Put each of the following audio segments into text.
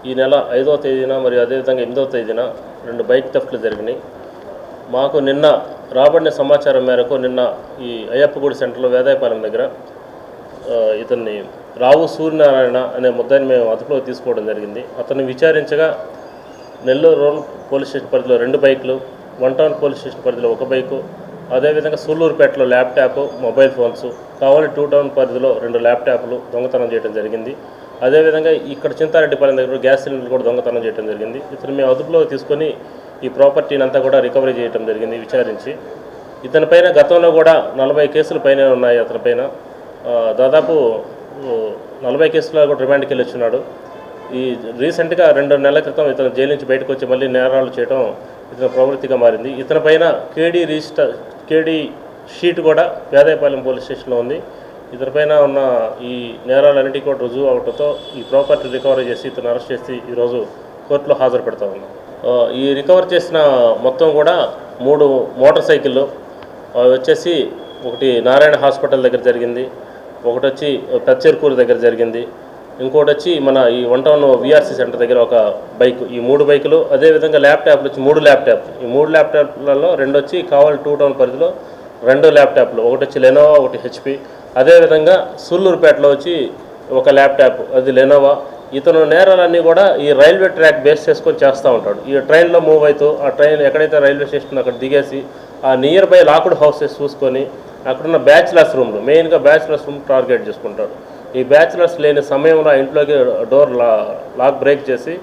ఈ నెల 5వ తేదీన మరియు అదేవిధంగా 8వ తేదీన 2 బైక్ థెఫ్ట్లు జరిగినాయి. మాకు నిన్న రాబడిన సమాచారం మేరకు నిన్న ఈ అయ్యప్పగూడి సెంటర్లో వేదాయపాలెం దగ్గర ఇతన్ని రావు సూర్యనారాయణ అనే ముద్దాయిని మేము అదుపులో తీసుకోవడం జరిగింది. అతన్ని విచారించగా నెల్లూరు రూరల్ పోలీస్ స్టేషన్ పరిధిలో 2 బైకులు, వన్ టౌన్ పోలీస్ స్టేషన్ పరిధిలో 1 బైకు, అదేవిధంగా సూళ్ళూరుపేటలో ల్యాప్టాప్, మొబైల్ ఫోన్స్, కావాలి 2 టౌన్ పరిధిలో 2 ల్యాప్టాప్లు దొంగతనం చేయడం జరిగింది. అదేవిధంగా ఇక్కడ చింతారెడ్డిపాలెం దగ్గర గ్యాస్ సిలిండర్ కూడా దొంగతనం చేయడం జరిగింది. ఇతను మేము అదుపులో తీసుకొని ఈ ప్రాపర్టీని అంతా కూడా రికవరీ చేయడం జరిగింది విచారించి. ఇతనిపైన గతంలో కూడా 40 కేసులు పైన ఉన్నాయి. అతనిపైన దాదాపు 40 కేసులో కూడా రిమాండ్కి వెళ్ళి వచ్చినాడు. ఈ రీసెంట్గా 2 నెలల క్రితం ఇతను జైలు నుంచి బయటకు వచ్చి మళ్ళీ నేరాలు చేయడం ఇతని ప్రవృత్తిగా మారింది. ఇతనిపైన కేడీ షీట్ కూడా వేదాయపాలెం పోలీస్ స్టేషన్లో ఉంది. ఇతనిపైన ఉన్న ఈ నేరాలన్నిటికీ కూడా రుజువు అవడంతో ఈ ప్రాపర్టీ రికవరీ చేసి ఇతను అరెస్ట్ చేసి ఈరోజు కోర్టులో హాజరు పెడతా ఉన్నాం. ఈ రికవర్ చేసిన మొత్తం కూడా 3 మోటార్ సైకిళ్ళు వచ్చేసి, ఒకటి నారాయణ హాస్పిటల్ దగ్గర జరిగింది, ఒకటి వచ్చి పెచ్చర్కూరు దగ్గర జరిగింది, ఇంకోటి వచ్చి మన ఈ వన్ టౌన్ విఆర్సీ సెంటర్ దగ్గర ఒక బైక్. ఈ 3 బైకులు, అదేవిధంగా ల్యాప్టాప్లు వచ్చి 3 ల్యాప్టాప్లు. ఈ 3 ల్యాప్టాప్లలో 2 వచ్చి కావాలి 2 టౌన్ పరిధిలో 2 ల్యాప్టాప్లు, ఒకటి వచ్చి లెనోవా, ఒకటి హెచ్పి. అదేవిధంగా సూళ్ళూరుపేటలో వచ్చి ఒక ల్యాప్టాప్, అది లెనోవా. ఇతను నేరాలన్నీ కూడా ఈ రైల్వే ట్రాక్ బేస్ చేసుకొని చేస్తూ ఉంటాడు. ఈ ట్రైన్లో మూవ్ అవుతూ ఆ ట్రైన్ ఎక్కడైతే రైల్వే స్టేషన్ అక్కడ దిగేసి ఆ నియర్ బై లాక్డ్ హౌసెస్ చూసుకొని అక్కడున్న బ్యాచిలర్స్ రూమ్లు, మెయిన్గా బ్యాచిలర్స్ రూమ్ టార్గెట్ చేసుకుంటాడు. ఈ బ్యాచిలర్స్ లేని సమయంలో ఆ ఇంట్లోకి డోర్ లాక్ బ్రేక్ చేసి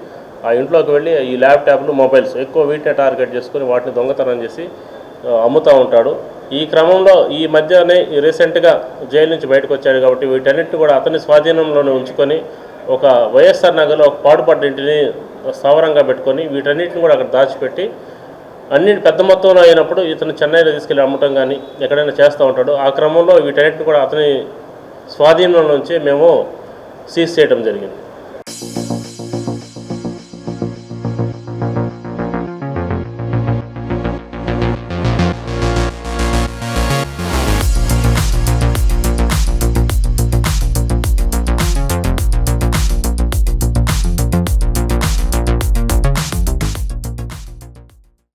ఆ ఇంట్లోకి వెళ్ళి ఈ ల్యాప్టాప్లు, మొబైల్స్ ఎక్కువ వీటిని టార్గెట్ చేసుకొని వాటిని దొంగతనం చేసి అమ్ముతూ ఉంటాడు. ఈ క్రమంలో ఈ మధ్యనే రీసెంట్గా జైలు నుంచి బయటకు వచ్చాడు కాబట్టి వీటన్నిటిని కూడా అతని స్వాధీనంలోనే ఉంచుకొని ఒక వైఎస్ఆర్ నగర్లో ఒక పాడుపడ్డ ఇంటిని స్థావరంగా పెట్టుకొని వీటన్నిటిని కూడా అక్కడ దాచిపెట్టి అన్నిటి పెద్ద మొత్తంలో అయినప్పుడు ఇతను చెన్నైలో తీసుకెళ్ళి అమ్మటం కానీ ఎక్కడైనా చేస్తూ ఉంటాడు. ఆ క్రమంలో వీటన్నిటిని కూడా అతని స్వాధీనంలో నుంచి మేము సీజ్ చేయడం జరిగింది.